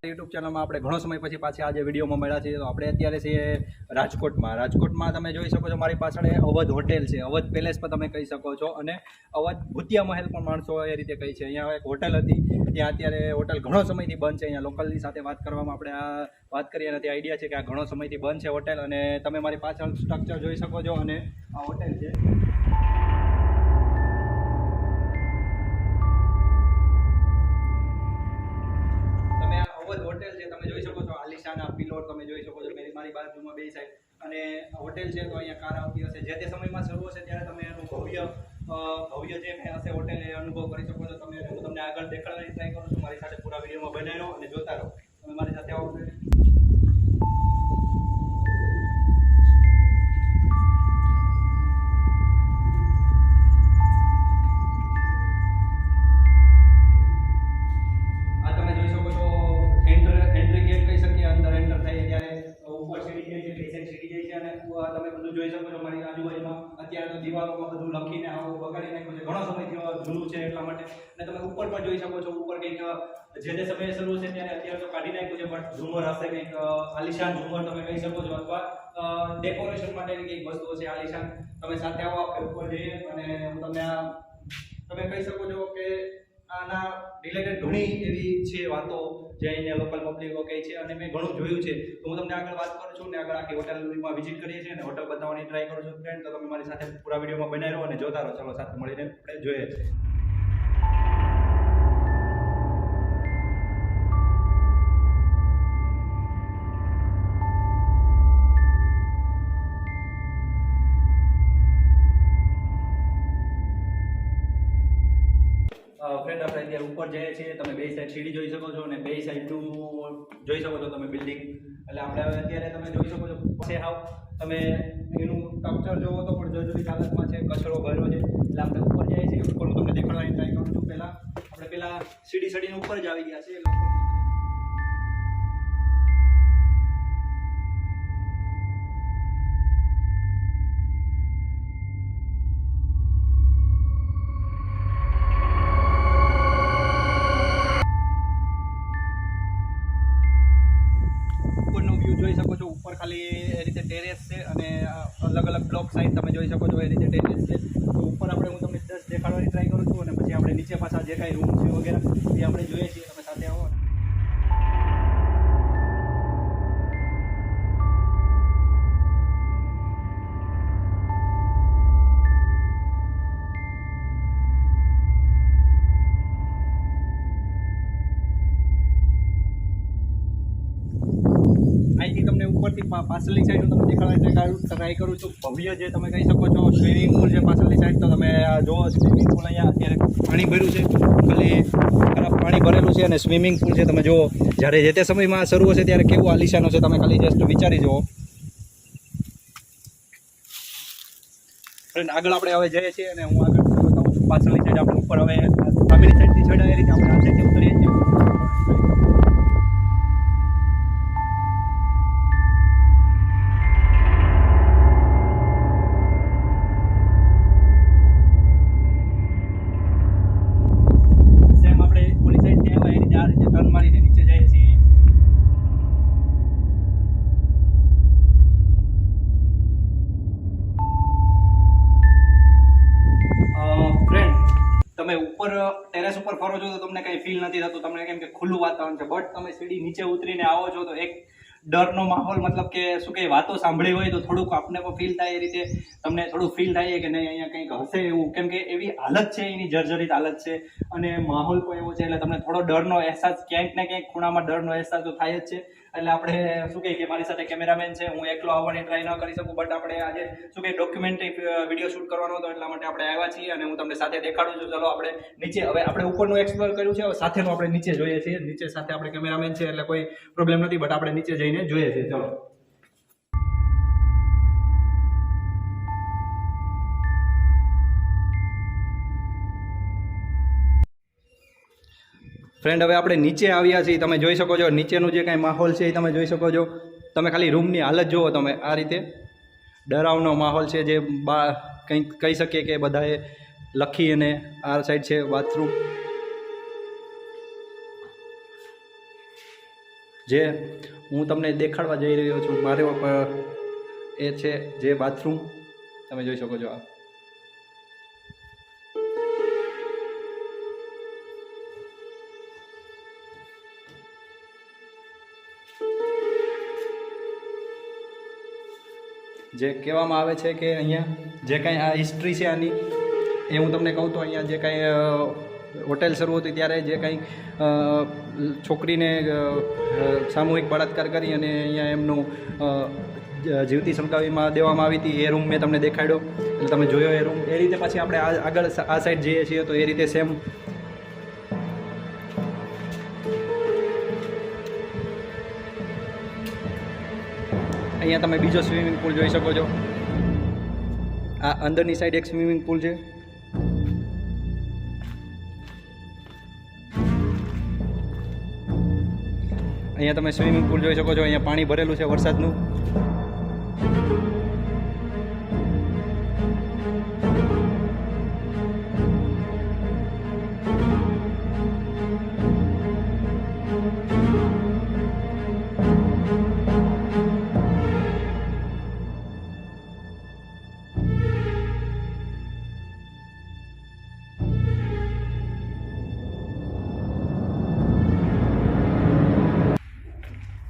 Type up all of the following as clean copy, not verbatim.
YouTube ચેનલમાં આપણે ઘણો સમય પછી પાછી આજે વિડીયોમાં મળ્યા છીએ. તો આપણે અત્યારે છીએ રાજકોટમાં તમે જોઈ શકો છો મારી પાછળ અવધ હોટેલ છે, અવધ પેલેસ પણ તમે કહી શકો છો, અને અવધ ભૂતિયા મહેલ પણ માણસો એ રીતે કહી છે. અહીંયા એક હોટેલ હતી, ત્યાં અત્યારે હોટેલ ઘણો સમયથી બંધ છે. અહીંયા લોકલની સાથે વાત કરવામાં આપણે આ વાત કરીએ અને ત્યાં આઈડિયા છે કે આ ઘણો સમયથી બંધ છે હોટેલ, અને તમે મારી પાછળ સ્ટ્રક્ચર જોઈ શકો છો અને આ હોટેલ છે. હોટેલ છે તમે જોઈ શકો છો, આલિશાન આ પિલોર તમે જોઈ શકો છો મારી બાજુમાં બે સાઈડ, અને હોટેલ છે તો અહીંયા કાર આવતી હશે. જે તે સમયમાં શરૂ હશે ત્યારે તમે એનું ભવ્ય જે હશે હોટેલ એ અનુભવ કરી શકો છો. તમે હું તમને આગળ દેખાડવાની ટ્રાય કરું છું, મારી સાથે પૂરા વિડીયોમાં બનાવી રહો અને જોતા રહો. તમે મારી સાથે આવો. તમે બધું જોઈ શકો છો મારી આજુબાજુમાં. અત્યારે તો દિવાલોમાં બધું લખીને આવું બગાડી નાખ્યું છે, ઘણો સમય જૂનું છે એટલા માટે. અને તમે ઉપર પણ જોઈ શકો છો, ઉપર કંઈક જે તે સમયે શરૂ છે ત્યારે અત્યારે તો કાઢી નાખ્યું છે, બટ ઝુમર હશે કંઈક આલિશાન ઝુમર તમે કહી શકો છો, અથવા ડેકોરેશન માટેની કંઈક વસ્તુઓ છે આલિશાન. તમે સાથે આવો, આપણે ઉપર જઈએ અને હું તમને તમે કહી શકો છો કે આના રિલેટેડ ઘણી એવી છે વાતો જે અહીંયા લોકલ પબ્લિકો કહે છે, અને મેં ઘણું જોયું છે. તો હું તમને આગળ વાત કરું છું ને આગળ આખી હોટલમાં વિઝિટ કરીએ છીએ અને હોટલ બતાવવાની ટ્રાય કરું છું ફ્રેન્ડ. તો તમે મારી સાથે પૂરા વિડીયોમાં બનાવી રહો અને જોતા રહો. ચલો સાથે મળીને આપણે જોઈએ છીએ. ફ્રેન્ડ આપણે અત્યારે ઉપર જઈએ છીએ. તમે બે સાઈડ સીડી જોઈ શકો છો અને બે સાઈડનું જોઈ શકો છો તમે બિલ્ડિંગ. એટલે આપણે હવે અત્યારે તમે જોઈ શકો છો છે હાવ તમે એનું સ્ટ્રક્ચર જોવો તો પણ જર્જરિત હાલતમાં છે, કચરો ભર્યો છે. એટલે આપણે ઉપર જઈએ છીએ. ઉપર હું તમને દેખાડવાની ટ્રાય કરું છું. આપણે પહેલા સીડીને ઉપર જ આવી ગયા છે. જોઈ શકો છો ઉપર ખાલી એ રીતે ટેરેસ છે અને અલગ અલગ બ્લોક સાઈડ તમે જોઈ શકો છો એ રીતે ટેરેસ છે. તો ઉપર આપણે હું તમને જસ્ટ દેખાડવાની ટ્રાય કરું છું અને પછી આપણે નીચે પાછા જે કાંઈ રૂમ છે વગેરે એ આપણે જોઈએ છીએ. તમે સાથે આવો. અહીંથી તમને ઉપરથી પાછળની સાઈડ હું તમને દેખાડવાની ટ્રાય કરું છું. ભવ્ય જે તમે કહી શકો છો સ્વિમિંગ પુલ છે પાછળની સાઈડ. તો તમે જુઓ સ્વિમિંગ પુલ અહીંયા અત્યારે પાણી ભર્યું છે, ખાલી ખરાબ પાણી ભરેલું છે અને સ્વિમિંગ પુલ છે. તમે જુઓ જ્યારે જે તે સમયમાં શરૂ હશે ત્યારે કેવું આલિશાન હશે, તમે ખાલી જસ્ટ વિચારી જુઓ. ફ્રેન્ડ આગળ આપણે હવે જઈએ છીએ અને હું આગળ બતાવું છું પાછળની સાઈડ. આપણે ઉપર હવે સામેની સાઈડથી ચડાય એ રીતે આપણે આ સાઈડથી ઉતરીએ છીએ. તમે ઉપર ટેરેસ ઉપર ફરો છો તો તમને કંઈ ફીલ નથી થતું, તમને કેમ કે ખુલ્લું વાતાવરણ છે. બટ તમે સીડી નીચે ઉતરીને આવો છો તો એક ડરનો માહોલ, મતલબ કે શું કે વાતો સાંભળી હોય તો થોડુંક આપણે પણ ફીલ થાય એ રીતે તમને થોડું ફીલ થાય કે નહીં અહીંયા કંઈક હશે એવું, કેમ કે એવી હાલત છે, એની જર્જરિત હાલત છે અને માહોલ પણ એવો છે. એટલે તમને થોડો ડરનો અહેસાસ ક્યાંક ને ક્યાંક ખૂણામાં ડરનો અહેસાસ તો થાય જ છે. એટલે આપણે શું કહીએ કે મારી સાથે કેમેરામેન છે, હું એકલો આવવાની ટ્રાય ન કરી શકું, બટ આપણે આજે શું કે ડોક્યુમેન્ટરી વિડીયો શૂટ કરવાનો હતો એટલા માટે આપણે આવ્યા છીએ અને હું તમને સાથે દેખાડું છું. ચલો આપણે નીચે, હવે આપણે ઉપરનું એક્સપ્લોર કર્યું છે, હવે સાથેનું આપણે નીચે જોઈએ છીએ. નીચે સાથે આપણે કેમેરામેન છે એટલે કોઈ પ્રોબ્લેમ નથી, બટ આપણે નીચે જઈને જોઈએ છીએ. ચલો ફ્રેન્ડ હવે આપણે નીચે આવ્યા છીએ. તમે જોઈ શકો છો નીચેનું જે કાંઈ માહોલ છે એ તમે જોઈ શકો છો. તમે ખાલી રૂમની હાલત જુઓ. તમે આ રીતે ડરાવનો માહોલ છે, જે કંઈક કહી શકીએ કે બધાએ લખી અને આ સાઈડ છે બાથરૂમ. જે હું તમને દેખાડવા જઈ રહ્યો છું મારે એ છે જે બાથરૂમ તમે જોઈ શકો છો. આ જે કહેવામાં આવે છે કે અહીંયા જે કાંઈ આ હિસ્ટ્રી છે આની એ હું તમને કહું તો અહીંયા જે કાંઈ હોટેલ શરૂ હતી ત્યારે જે કાંઈ છોકરીને સામૂહિક બળાત્કાર કરી અને અહીંયા એમનું જીવતી સળગાવીમાં દેવામાં આવી હતી. એ રૂમ મેં તમને દેખાડ્યો એટલે તમે જોયો એ રૂમ. એ રીતે પછી આપણે આગળ આ સાઈડ જઈએ છીએ તો એ રીતે સેમ અહીંયા તમે બીજો સ્વિમિંગ પુલ જોઈ શકો છો. આ અંદરની સાઈડ એક સ્વિમિંગ પુલ છે. અહીંયા તમે સ્વિમિંગ પુલ જોઈ શકો છો. અહીંયા પાણી ભરેલું છે વરસાદનું.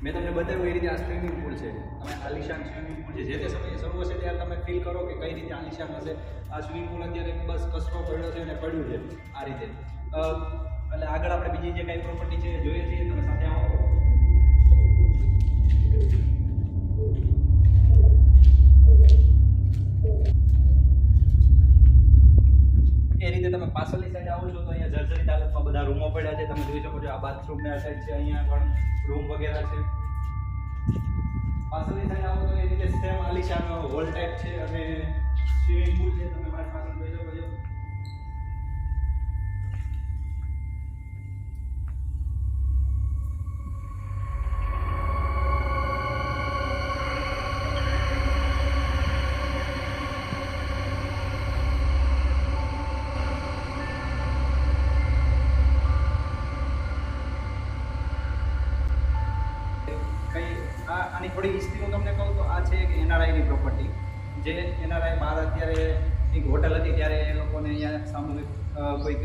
મેં તમને બતાવ્યું એ રીતે આ સ્વિમિંગ પુલ છે. તમે આલિશાન સ્વિમિંગ પુલ છે. જે તે સમયે શરૂ હશે ત્યારે તમે ફીલ કરો કે કઈ રીતે આલિશાન હશે. આ સ્વિમિંગ પુલ અત્યારે બસ કચરો પડ્યો છે અને પડ્યું છે આ રીતે. એટલે આગળ આપણે બીજી જે કાંઈ પ્રોપર્ટી છે જોઈએ છીએ. તમે સાથે આવો. એ રીતે તમે પાછળની સાઈડ આવો છો તો અહીંયા જર્જરિત હાલતમાં બધા રૂમો પડ્યા છે. તમે જોઈ શકો છો આ બાથરૂમ ને આ સાઈડ છે. અહીંયા પણ રૂમ વગેરે છે. પાછળની સાઈડ આવો તો એ રીતે સેમ આલિશાન હોલ ટાઈપ છે અને સ્વિમિંગ પુલ છે. તમે મારી પાછળ જોઈ શકો છો. આની થોડી હિસ્ટ્રી હું તમને કહું તો આ છે એક એનઆરઆઈની પ્રોપર્ટી. જે એનઆરઆઈ બહાર અત્યારે એક હોટલ હતી ત્યારે એ લોકોને અહીંયા સામૂહિક કોઈક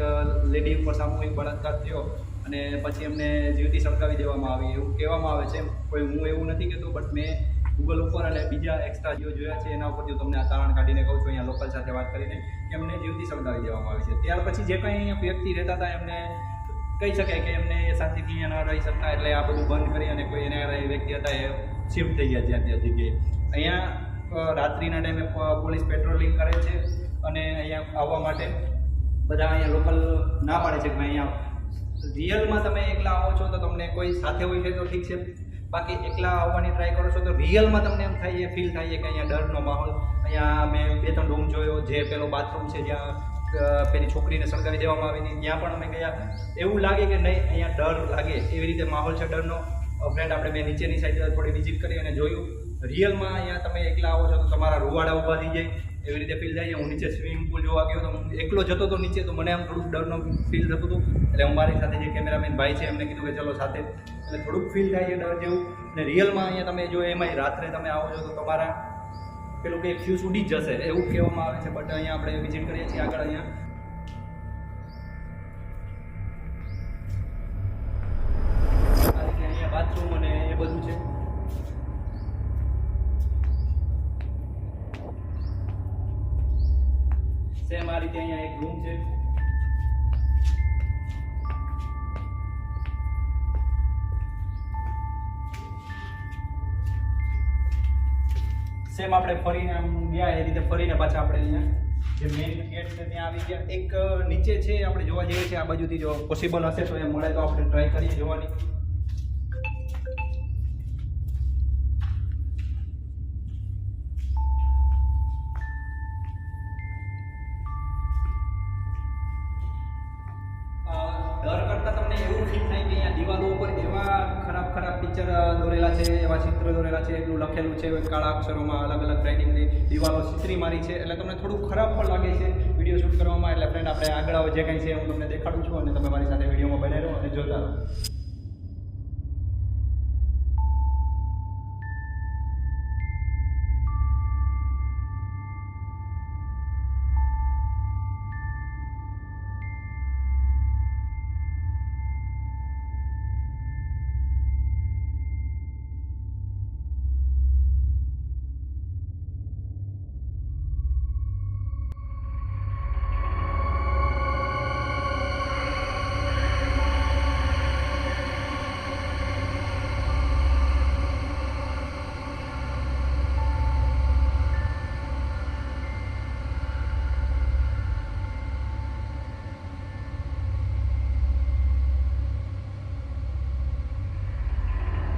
લેડી ઉપર સામૂહિક બળાત્કાર થયો અને પછી એમને જીવતી સળગાવી દેવામાં આવી એવું કહેવામાં આવે છે. કોઈ હું એવું નથી કહેતો બટ મેં ગૂગલ ઉપર અને બીજા એક્સ્ટ્રા જે જોયા છે એના ઉપરથી તમને આ તારણ કાઢીને કહું છું અહીંયા લોકલ સાથે વાત કરીને કે એમને જીવતી સળગાવી દેવામાં આવી છે. ત્યાર પછી જે કંઈ અહીંયા વ્યક્તિ રહેતા હતા એમને કહી શકાય કે એમને શાંતિથી અહીંયા ન રહી શકતા એટલે આ બધું બંધ કરી અને કોઈ એનઆરઆઈ વ્યક્તિ હતા એ શિફ્ટ થઈ ગયા જ્યાં ત્યાં જગ્યાએ. અહીંયા રાત્રિના ટાઈમે પોલીસ પેટ્રોલિંગ કરે છે અને અહીંયા આવવા માટે બધા અહીંયા લોકલ ના પાડે છે કે ભાઈ અહીંયા રિયલમાં તમે એકલા આવો છો તો તમને કોઈ સાથે હોય છે તો ઠીક છે. બાકી એકલા આવવાની ટ્રાય કરો છો તો રિયલમાં તમને એમ થાય ફીલ થાય કે અહીંયા ડરનો માહોલ. અહીંયા મેં 2-3 રૂમ જોયો. જે પેલો બાથરૂમ છે જ્યાં પેલી છોકરીને સળગાવી દેવામાં આવી હતી ત્યાં પણ અમે ગયા. એવું લાગે કે નહીં અહીંયા ડર લાગે એવી રીતે માહોલ છે ડરનો. ફ્રેન્ડ આપણે મેં નીચેની સાઈડ થોડી વિઝિટ કરી અને જોયું. રિયલમાં અહીંયા તમે એકલા આવો છો તો તમારા રૂવાડા ઊભા થઈ જાય એવી રીતે ફીલ થાય છે. હું નીચે સ્વિમિંગ પુલ જોવા ગયો તો હું એકલો જતો હતો નીચે તો મને આમ થોડુંક ડરનો ફીલ થતું હતું. એટલે હું મારી સાથે જે કેમેરામેન ભાઈ છે એમને કીધું કે ચલો સાથે. એટલે થોડુંક ફીલ થાય છે ડર જેવું. અને રિયલમાં અહીંયા તમે જો એમાંય રાત્રે તમે આવો છો તો તમારા પેલું કંઈ ફ્યુઝ ઉડી જ જશે એવું કહેવામાં આવે છે. બટ અહીંયા આપણે વિઝિટ કરીએ છીએ આગળ. અહીંયા બાથરૂમ અને એ બધું છે. સેમ આ રીતે અહીંયા એક રૂમ છે. સેમ આપણે ફરીને આમ ગયા એ રીતે ફરીને પાછા આપણે અહીંયા જે મેઇન ગેટ છે ત્યાં આવી ગયા. એક નીચે છે આપણે જોવા જઈએ છીએ આ બાજુથી જો પોસિબલ હશે તો એ મળે તો આપણે ટ્રાય કરીએ જોવાની. ડર કરતાં તમને એવું ફીલ થાય કે અહીંયા દિવાલો ઉપર એવા ખરાબ ખરાબ પિક્ચર દોરેલા છે, એવા ચિત્ર દોરેલા છે, એટલું લખેલું છે કાળા અક્ષરોમાં અલગ અલગ રાઇટિંગની દિવાલો ચિત્રી મારી છે. એટલે તમને થોડું ખરાબ પણ લાગે છે વિડીયો શૂટ કરવામાં. એટલે ફ્રેન્ડ આપણે આગળ જે કંઈ છે હું તમને દેખાડું છું અને તમે મારી સાથે વિડીયોમાં બનાવી રહો અને જોતા રહો.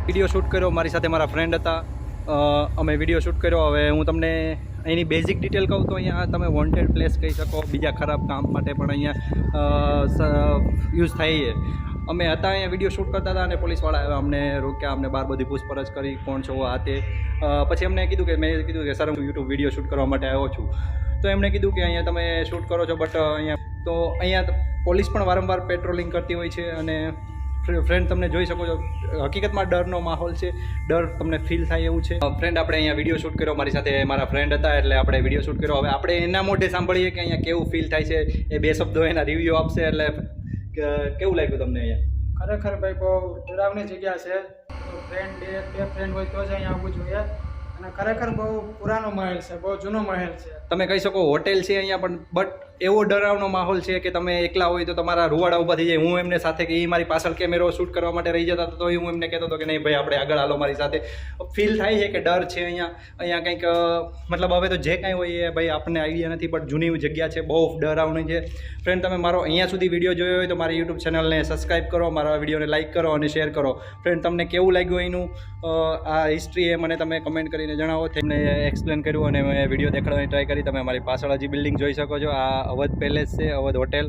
વિડીયો શૂટ કર્યો, મારી સાથે મારા ફ્રેન્ડ હતા, અમે વિડીયો શૂટ કર્યો. હવે હું તમને એની બેઝિક ડિટેલ કહું તો અહીંયા તમે વોન્ટેડ પ્લેસ કહી શકો, બીજા ખરાબ કામ માટે પણ અહીંયા યુઝ થાય છે. અમે હતા અહીંયા વિડીયો શૂટ કરતા હતા અને પોલીસવાળા આવ્યા, અમને રોક્યા, અમને બહાર બધી પૂછપરછ કરી કોણ છો આ તે. પછી એમને કીધું કે મેં કીધું કે સર હું યુટ્યુબ વિડીયો શૂટ કરવા માટે આવ્યો છું. તો એમણે કીધું કે અહીંયા તમે શૂટ કરો છો, બટ અહીંયા પોલીસ પણ વારંવાર પેટ્રોલિંગ કરતી હોય છે. અને ફ્રેન્ડ તમને જોઈ શકો છો, હકીકતમાં ડરનો માહોલ છે, ડર તમને ફીલ થાય એવું છે. ફ્રેન્ડ આપણે અહીંયા વિડીયો શૂટ કર્યો, મારી સાથે મારા ફ્રેન્ડ હતા એટલે આપણે વિડીયો શૂટ કર્યો. હવે આપણે એના મોઢે સાંભળીએ કે અહીંયા કેવું ફીલ થાય છે, એ બે શબ્દો એના રિવ્યૂ આપશે. એટલે કેવું લાગ્યું તમને અહીંયા? ખરેખર ભાઈ બહુ ડરાવની જગ્યા છે. ફ્રેન્ડ બે ફ્રેન્ડ હોય તો જ અહીંયા આવવું જોઈએ. અને ખરેખર બહુ પુરાનો મહેલ છે, બહુ જૂનો મહેલ છે. તમે કહી શકો હોટેલ છે અહીંયા, પણ બટ એવો ડરાવનો માહોલ છે કે તમે એકલા હોય તો તમારા રૂવાડા ઊભા થઈ જાય. હું એમને સાથે કે એ મારી પાછળ કેમેરો શૂટ કરવા માટે રહી જતા તો હું એમને કહેતો હતો કે નહીં ભાઈ આપણે આગળ હાલો મારી સાથે. ફીલ થાય છે કે ડર છે અહીંયા કંઈક, મતલબ હવે તો જે કાંઈ હોય એ ભાઈ આપણને આઈડિયા નથી, બટ જૂની જગ્યા છે, બહુ ડરાવની છે. ફ્રેન્ડ તમે મારો અહીંયા સુધી વિડીયો જોયો હોય તો મારી યુટ્યુબ ચેનલને સબસ્ક્રાઈબ કરો, મારા વિડીયોને લાઇક કરો અને શેર કરો. ફ્રેન્ડ તમને કેવું લાગ્યું એનું આ હિસ્ટ્રી એ મને તમે કમેન્ટ કરીને જણાવો. તેમને એક્સપ્લેન કર્યું અને મેં વિડીયો દેખાડવાની ટ્રાય કરી. તમે મારી પાછળ હજી બિલ્ડિંગ જોઈ શકો છો, આ અવધ પેલેસ છે, અવધ હોટેલ.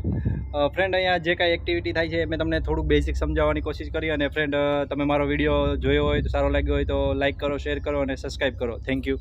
ફ્રેન્ડ અહીંયા જે કાંઈ એક્ટિવિટી થાય છે મેં તમને થોડુંક બેઝિક સમજાવવાની કોશિશ કરી. અને ફ્રેન્ડ તમે મારો વિડીયો જોયો હોય તો સારો લાગ્યો હોય તો લાઇક કરો, શેર કરો અને સબસ્ક્રાઈબ કરો. Thank you.